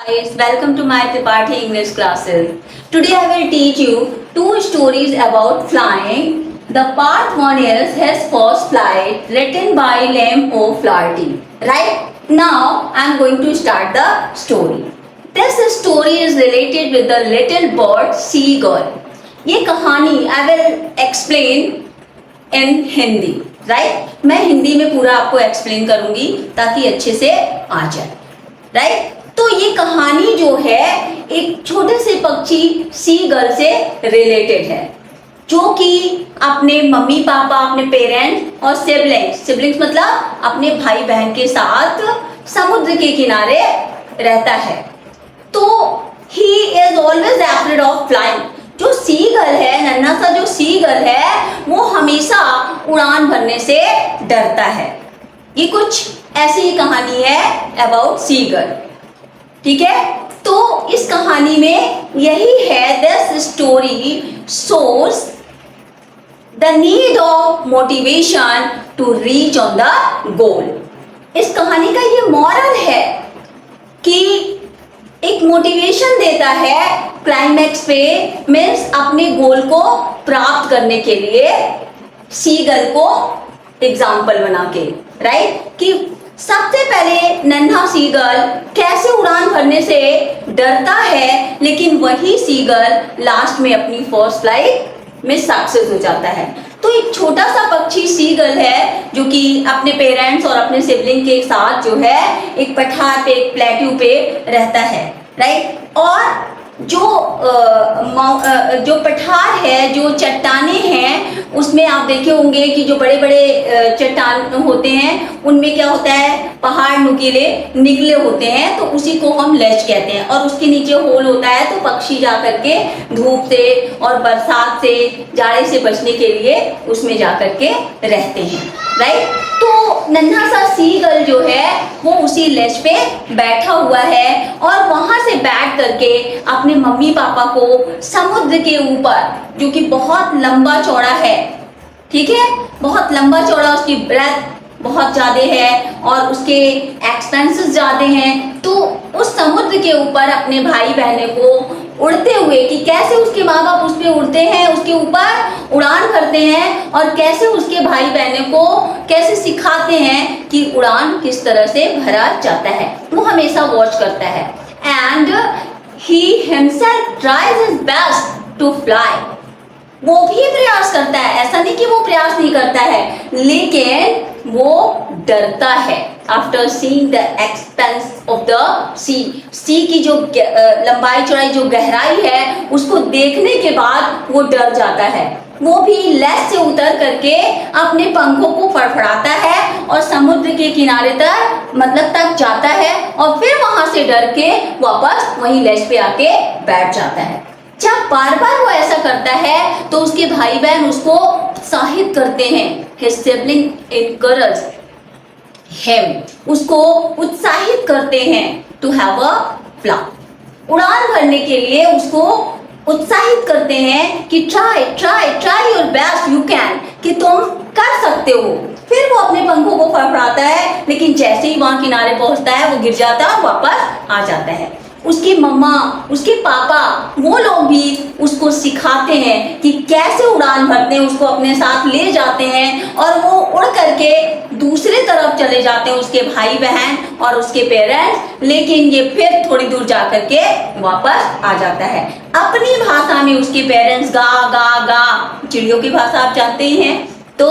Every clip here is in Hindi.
Guys, welcome to my Tripathi English classes. Today I will teach you two stories about flying. The part one is His First Flight, written by Lem O'Flaherty. Right now I am going to start the story. This story is related with the little bird seagull. ये कहानी I will explain in Hindi. Right मैं हिंदी में पूरा आपको एक्सप्लेन करूंगी ताकि अच्छे से आ जाए. राइट तो ये कहानी जो है एक छोटे से पक्षी सीगल से रिलेटेड है जो कि अपने मम्मी पापा, अपने पेरेंट्स और सिबलिंग्स मतलब अपने भाई बहन के साथ समुद्र के किनारे रहता है. तो he is always afraid of flying. जो सीगल है, नन्हा सा जो सीगल है, वो हमेशा उड़ान भरने से डरता है. ये कुछ ऐसी ही कहानी है अबाउट सीगल. ठीक है, तो इस कहानी में यही है. This story shows the need of motivation to reach on the goal. इस कहानी का ये मॉरल है कि एक मोटिवेशन देता है क्लाइमैक्स पे, मीन्स अपने गोल को प्राप्त करने के लिए सीगल को एग्जाम्पल बना के. राइट कि सबसे पहले नन्हा सीगल कैसे उड़ान भरने से डरता है, लेकिन वही सीगल लास्ट में अपनी फर्स्ट फ्लाइट में सक्सेस हो जाता है. तो एक छोटा सा पक्षी सीगल है जो कि अपने पेरेंट्स और अपने सिबलिंग के साथ जो है एक पठार पे, एक प्लेट्यू पे रहता है. राइट और जो पठार है, जो चट्टाने हैं, उसमें आप देखे होंगे कि जो बड़े बड़े चट्टान होते हैं उनमें क्या होता है, पहाड़ नुकीले निकले होते हैं, तो उसी को हम लेज कहते हैं. और उसके नीचे होल होता है, तो पक्षी जा करके धूप से और बरसात से, जाड़े से बचने के लिए उसमें जा करके रहते हैं. राइट तो नन्हा सा सीगल जो है वो उसी लेज पे बैठा हुआ है और वहां से बैठ करके अपने मम्मी पापा को समुद्र के ऊपर, जो कि बहुत लंबा चौड़ा है, ठीक है, बहुत लंबा चौड़ा, उसकी ब्रेथ बहुत ज़्यादा है और उसके एक्सपेंसेस ज़्यादा हैं, तो उस समुद्र के ऊपर अपने भाई बहनों को उड़ते हुए, कि कैसे उसके माँ बाप उस पर उड़ते हैं, उसके ऊपर उड़ान करते हैं और कैसे उसके भाई बहनों को कैसे सिखाते हैं कि उड़ान किस तरह से भरा जाता है, वो हमेशा वॉच करता है. And he himself tries his best to fly. वो भी प्रयास करता है, ऐसा नहीं कि वो प्रयास नहीं करता है, लेकिन वो डरता है. After seeing the expanse of the sea की जो लंबाई चौड़ाई, जो गहराई है, उसको देखने के बाद वो डर जाता है. वो भी लेज से उतर करके अपने पंखों को फड़फड़ाता है और समुद्र के किनारे तक जाता है और फिर वहां से डर के वापस वहीं लेज पे आके बैठ जाता है. जब बार बार वो ऐसा करता है तो उसके भाई बहन उसको उत्साहित करते हैं. His sibling encourage him, उसको उत्साहित करते हैं to have a fly, उड़ान भरने के लिए उसको उत्साहित करते हैं कि try your best, you can, कि तुम कर सकते हो. फिर वो अपने पंखों को फड़फड़ाता है, लेकिन जैसे ही वहां किनारे पहुंचता है वो गिर जाता है और वापस आ जाता है. उसकी मम्मा, उसके पापा, वो लोग भी उसको सिखाते हैं कि कैसे उड़ान भरते हैं, उसको अपने साथ ले जाते हैं और वो उड़ करके दूसरे तरफ चले जाते हैं, उसके भाई बहन और उसके पेरेंट्स. लेकिन ये फिर थोड़ी दूर जा करके वापस आ जाता है. अपनी भाषा में उसके पेरेंट्स गा गा गा, चिड़ियों की भाषा आप जानते ही हैं, तो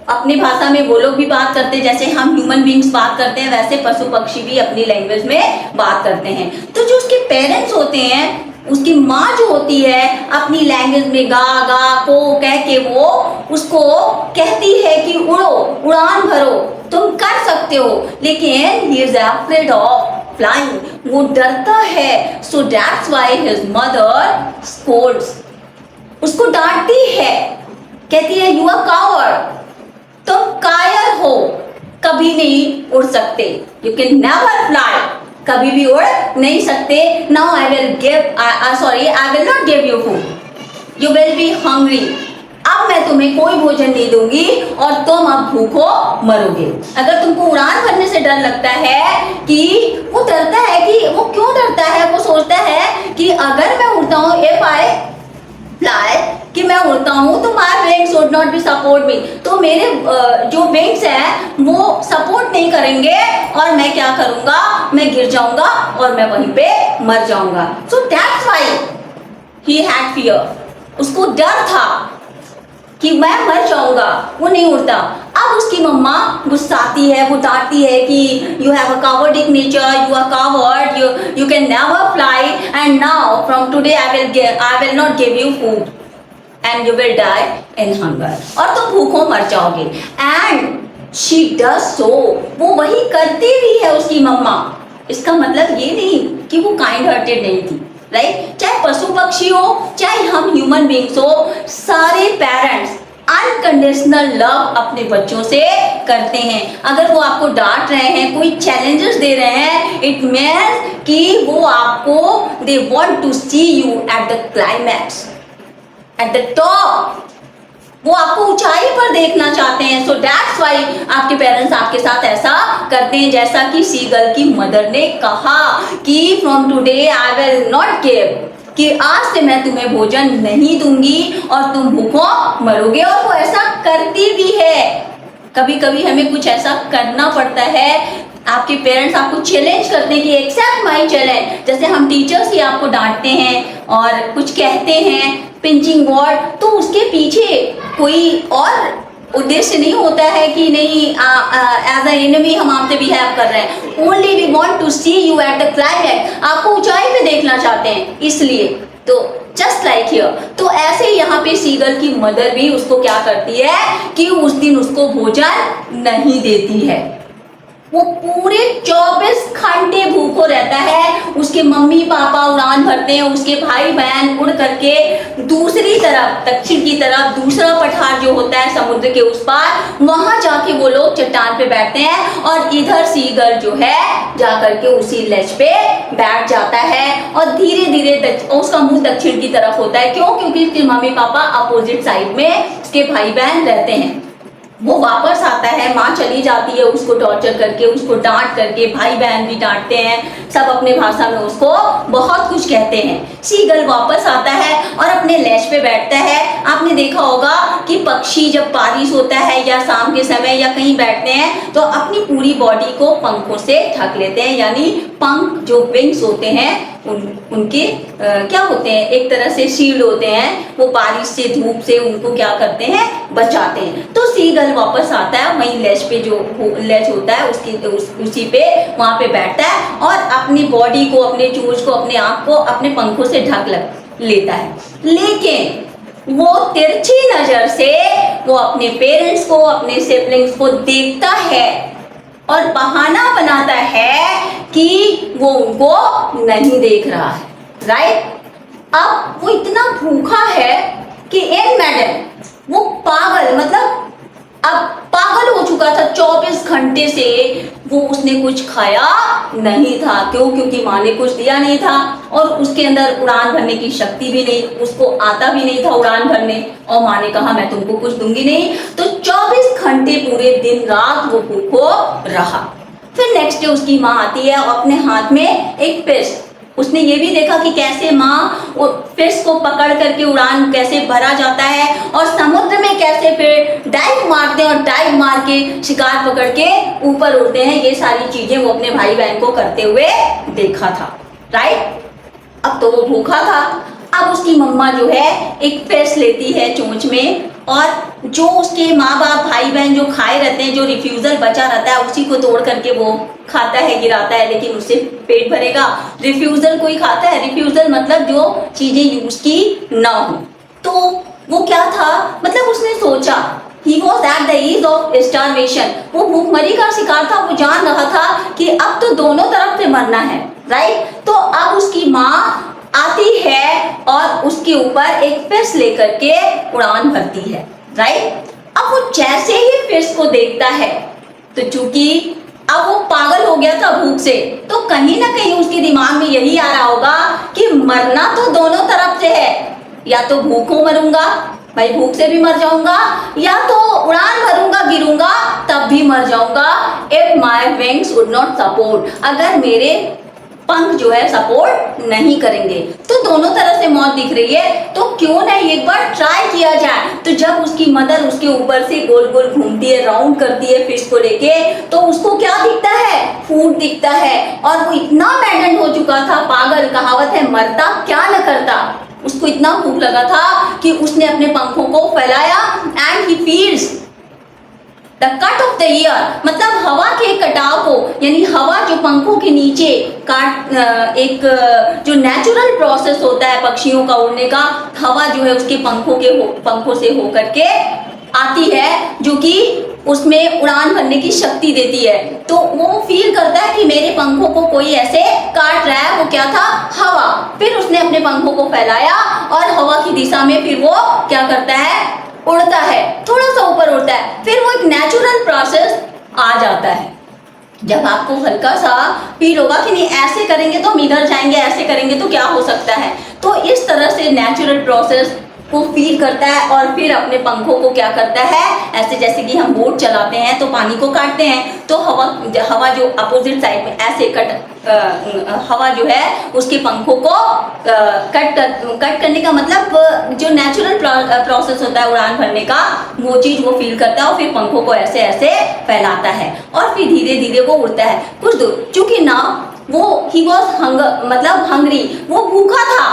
अपनी भाषा में वो लोग भी बात करते हैं, जैसे हम ह्यूमन बींग्स बात करते हैं, वैसे पशु पक्षी भी अपनी लैंग्वेज में बात करते हैं. तो जो उसके पेरेंट्स होते हैं, उसकी माँ जो होती है, अपनी लैंग्वेज में गा गा को कह के वो उसको कहती है कि उड़ो, उड़ान भरो, तुम कर सकते हो. लेकिन he is afraid of flying, वो डरता है. सो that's why his mother Scholz, उसको डांटती है, कहती है यू आर कावर्ड, तुम कायर हो, कभी नहीं उड़ सकते. यू कैन नेवर फ्लाई, कभी भी उड़ नहीं सकते. Now I will not give you food, you will be hungry. अब मैं तुम्हें कोई भोजन नहीं दूंगी और तुम अब भूखो मरोगे. अगर तुमको उड़ान भरने से डर लगता है, कि वो डरता है, कि वो क्यों डरता है, हूँ तो my wings would not be support me, तो मेरे जो विंग्स हैं वो सपोर्ट नहीं करेंगे और मैं क्या करूंगा, मैं गिर जाऊंगा और मैं वहीं पे मर जाऊंगा। सो that's why he had fear, उसको डर था कि मैं मर जाऊंगा, वो नहीं उड़ता। अब उसकी मम्मा गुस्साती है, वो डांटती है कि you have a cowardice nature, you are coward, you can never fly and now from today I will not give you food and you will die in hunger, और तुम भूखों मर जाओगे। एंड शी डज सो, वो वही करती भी है उसकी मम्मा। इसका मतलब ये नहीं कि वो काइंड हार्टेड नहीं थी, राइट? चाहे पशु पक्षी हो, चाहे हम ह्यूमन बींग्स हो, सारे पेरेंट्स अनकंडीशनल लव अपने बच्चों से करते हैं। अगर वो आपको डांट रहे हैं, कोई चैलेंजेस दे रहे हैं, इट मीन्स कि वो आपको, they want to see you at the climax, at the top, वो आपको ऊंचाई पर देखना चाहते हैं। सो दैट्स व्हाई आपके पेरेंट्स आपके साथ ऐसा करते हैं। जैसा कि सीगल की मदर ने कहा कि from today I will not give, कि आज से मैं तुम्हें भोजन नहीं दूंगी और तुम भूखों मरोगे, और वो ऐसा करती भी है। कभी कभी हमें कुछ ऐसा करना पड़ता है, आपके पेरेंट्स आपको चैलेंज करते हैं कि एक्सेप्ट माई चैलेंज। जैसे हम टीचर्स ही आपको डांटते हैं और कुछ कहते हैं, पिंचिंग वर्ड, तो उसके पीछे कोई और उद्देश्य नहीं होता है कि नहीं एज अ एनिमी हम आपसे बिहेव कर रहे हैं। Only we want to see you at the climax, आपको ऊंचाई पे देखना चाहते हैं, इसलिए। तो जस्ट लाइक हियर, तो ऐसे यहाँ पे सीगल की मदर भी उसको क्या करती है कि उस दिन उसको भोजन नहीं देती है। वो पूरे 24 घंटे भूखो रहता है। उसके मम्मी पापा उड़ान भरते हैं, उसके भाई बहन उड़ करके दूसरी तरफ, दक्षिण की तरफ, दूसरा पठार जो होता है समुद्र के उस पार, वहां जाके वो लोग चट्टान पे बैठते हैं, और इधर सीगल जो है जा करके उसी लेज पे बैठ जाता है, और धीरे धीरे उसका मुंह दक्षिण की तरफ होता है। क्यों? क्योंकि उसके मम्मी पापा अपोजिट साइड में उसके भाई बहन रहते हैं। वो वापस आता है, माँ चली जाती है उसको टॉर्चर करके, उसको डांट करके, भाई बहन भी डांटते हैं, सब अपने भाषा में उसको बहुत कुछ कहते हैं। सीगल वापस आता है और अपने लैश पे बैठता है। आपने देखा होगा कि पक्षी जब बारिश होता है या शाम के समय या कहीं बैठते हैं तो अपनी पूरी बॉडी को पंखों से ढक लेते हैं, यानी पंख जो विंग्स होते हैं उनके क्या होते हैं, एक तरह से शील्ड होते हैं, वो बारिश से, धूप से उनको क्या करते हैं, बचाते हैं। तो सीगल वापस आता है, वहीं लेज पे जो लेज होता है उसी पे वहां पे बैठता है और अपनी बॉडी को, अपने चोंच को, अपने आँख को अपने पंखों से ढक लेता है। लेकिन वो तिरछी नजर से वो अपने पेरेंट्स को, अपने सिबलिंग्स को देखता है और बहाना बनाता है कि वो उनको नहीं देख रहा है, राइट? अब वो इतना भूखा है कि इन मैडम वो पागल, मतलब अब पागल हो चुका था। 24 घंटे से वो उसने कुछ खाया नहीं था। क्यों? क्योंकि माँ ने कुछ दिया नहीं था और उसके अंदर उड़ान भरने की शक्ति भी नहीं, उसको आता भी नहीं था उड़ान भरने, और माँ ने कहा मैं तुमको कुछ दूंगी नहीं। तो 24 घंटे पूरे दिन रात वो भूखो रहा। फिर नेक्स्ट डे उसकी माँ आती है और अपने हाथ में एक फिश, उसने ये भी देखा कि कैसे माँ वो फिश को पकड़ करके उड़ान कैसे भरा जाता है और समुद्र में कैसे फिर डाइव मारते हैं और डाइव मार के शिकार पकड़ के ऊपर उड़ते हैं। ये सारी चीजें वो अपने भाई बहन को करते हुए देखा था, राइट? अब तो वो भूखा था। अब उसकी मम्मा जो है एक फिश लेती है चोंच में, और जो उसके माँ बाप भाई बहन जो खाए रहते हैं, जो रिफ्यूजल बचा रहता है उसी को तोड़ करके वो खाता है, गिराता है, लेकिन उससे पेट भरेगा। रिफ्यूजल कोई खाता है, रिफ्यूजल मतलब जो चीजें यूज की ना हो। तो वो क्या था, मतलब उसने सोचा, he was at the edge of starvation, वो भूखमरी का शिकार था। वो जान रहा था कि अब तो दोनों तरफ से मरना है, राइट? तो अब उसकी माँ आती है और उसके ऊपर एक फिश लेकर के उड़ान भरती है, राइट? अब वो जैसे ही फिश को देखता है तो चूंकि अब वो पागल हो गया था भूख से, तो कहीं ना कहीं उसके दिमाग में यही आ रहा होगा कि मरना तो दोनों तरफ से है, या तो भूखों मरूंगा, भाई भूख से भी मर जाऊंगा, या तो उड़ान भरूंगा, गिरूंगा, तब भी मर जाऊंगा। If my wings would not support, अगर मेरे पंख जो है सपोर्ट नहीं करेंगे। तो दोनों तरह से मौत दिख रही है, तो क्यों नहीं एक बार ट्राई किया जाए। तो जब उसकी मदर उसके ऊपर से गोल गोल घूमती है, राउंड करती है फिश को लेके, तो उसको क्या दिखता है, फूड दिखता है। और वो इतना मैडन हो चुका था, पागल, कहावत है मरता क्या न करता, उसको इतना भूख लगा था कि उसने अपने पंखों को फैलाया and he feels the cut off the year, मतलब हवा के कटाव को, यानी हवा जो पंखों के नीचे काट, एक जो नेचुरल प्रोसेस होता है पक्षियों का उड़ने का, हवा जो है उसके पंखों से होकर के आती है, जो कि उसमें उड़ान भरने की शक्ति देती है। तो वो फील करता है कि मेरे पंखों को कोई ऐसे काट रहा है, वो क्या था, हवा। फिर उसने अपने पंखों को फैलाया और हवा की दिशा में फिर वो क्या करता है, उड़ता है, थोड़ा सा ऊपर उड़ता है। फिर वो एक नेचुरल प्रोसेस आ जाता है। जब आपको हल्का सा फील होगा कि नहीं ऐसे करेंगे तो हम इधर जाएंगे, ऐसे करेंगे तो क्या हो सकता है, तो इस तरह से नेचुरल प्रोसेस को फील करता है और फिर अपने पंखों को क्या करता है, ऐसे जैसे कि हम बोट चलाते हैं तो पानी को काटते हैं, तो हवा जो अपोजिट साइड में ऐसे हवा जो है उसके पंखों को कट करने का मतलब जो नेचुरल प्रोसेस होता है उड़ान भरने का, वो चीज वो फील करता है और फिर पंखों को ऐसे ऐसे फैलाता है और फिर धीरे धीरे वो उड़ता है कुछ दूर। चूंकि ना वो ही वॉज मतलब हंग्री, वो भूखा था,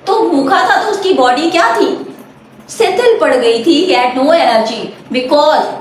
तो भूखा था तो उसकी बॉडी क्या थी, शिथिल पड़ गई थी, he had no energy because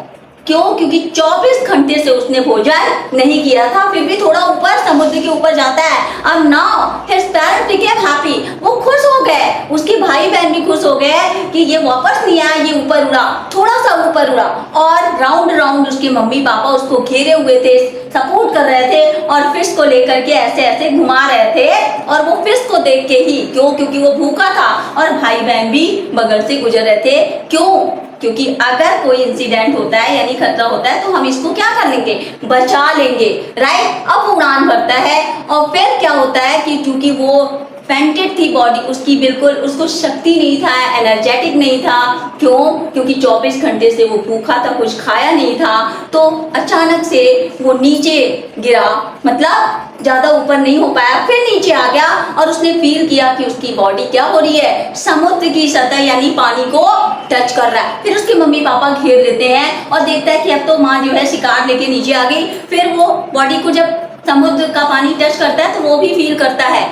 क्यों, क्योंकि 24 घंटे से उसने भोजन नहीं किया था। फिर भी थोड़ा ऊपर समुद्र के ऊपर जाता है। अब now his parents became happy, वो खुश हो गए, उसके भाई बहन भी खुश हो गए कि ये वापस नहीं आया, ये ऊपर उड़ा, थोड़ा सा ऊपर उड़ा। और राउंड राउंड उसके मम्मी पापा उसको घेरे हुए थे, सपोर्ट कर रहे थे और फिश को लेकर के ऐसे ऐसे घुमा रहे थे। और वो फिश को देख के ही, क्यों, क्योंकि वो भूखा था और भाई बहन भी बगल से गुजर रहे थे। क्यों, क्योंकि अगर कोई इंसिडेंट होता है यानी खतरा होता है तो हम इसको क्या कर लेंगे, बचा लेंगे, राइट। अब उड़ान भरता है और फिर क्या होता है कि क्योंकि वो फेंटेड थी बॉडी उसकी, बिल्कुल उसको शक्ति नहीं था, एनर्जेटिक नहीं था। क्यों, क्योंकि 24 घंटे से वो भूखा था, कुछ खाया नहीं था। तो अचानक से वो नीचे गिरा, मतलब ज्यादा ऊपर नहीं हो पाया, फिर नीचे आ गया और उसने फील किया कि उसकी बॉडी क्या हो रही है, समुद्र की सतह यानी पानी को टच कर रहा है। फिर उसके मम्मी पापा घेर लेते हैं और देखता है कि अब तो माँ जो है शिकार लेके नीचे आ गई। फिर वो बॉडी को जब समुद्र का पानी टच करता है तो वो भी फील करता है,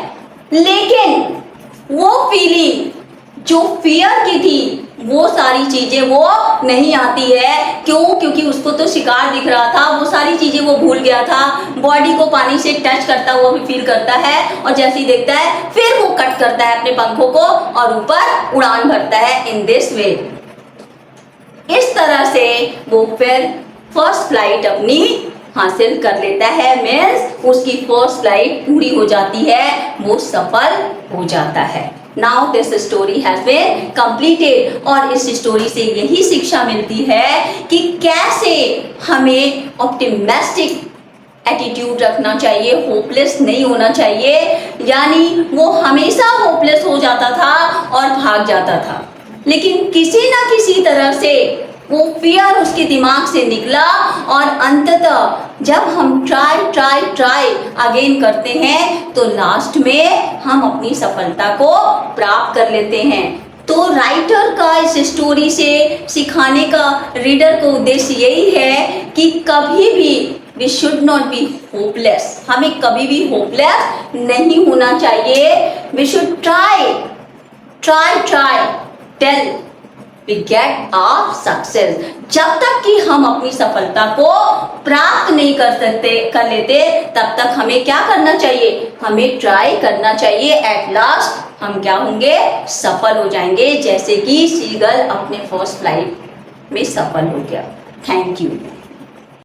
लेकिन वो फीलिंग जो फियर की थी वो सारी चीजें वो नहीं आती है। क्यों, क्योंकि उसको तो शिकार दिख रहा था, वो सारी चीजें वो भूल गया था। बॉडी को पानी से टच करता हुआ भी फील करता है और जैसे ही देखता है फिर वो कट करता है अपने पंखों को और ऊपर उड़ान भरता है इन दिस वे। इस तरह से वो फिर फर्स्ट फ्लाइट अपनी हासिल कर लेता है, मीन्स उसकी फर्स्ट फ्लाइट पूरी हो जाती है, वो सफल हो जाता है। Now this story has been completed. और इस स्टोरी से यही शिक्षा मिलती है कि कैसे हमें ऑप्टिमिस्टिक एटीट्यूड रखना चाहिए, होपलेस नहीं होना चाहिए। यानी वो हमेशा होपलेस हो जाता था और भाग जाता था, लेकिन किसी ना किसी तरह से वो फियर उसके दिमाग से निकला और अंततः जब हम ट्राई अगेन करते हैं तो लास्ट में हम अपनी सफलता को प्राप्त कर लेते हैं। तो राइटर का इस स्टोरी से सिखाने का रीडर को उद्देश्य यही है कि कभी भी we should not be hopeless, हमें कभी भी होपलेस नहीं होना चाहिए। We should try till we get our success. जब तक कि हम अपनी सफलता को प्राप्त नहीं कर लेते तब तक हमें क्या करना चाहिए, हमें ट्राई करना चाहिए। एट लास्ट हम क्या होंगे, सफल हो जाएंगे, जैसे कि सीगल अपने फर्स्ट फ्लाइट में सफल हो गया। Thank you.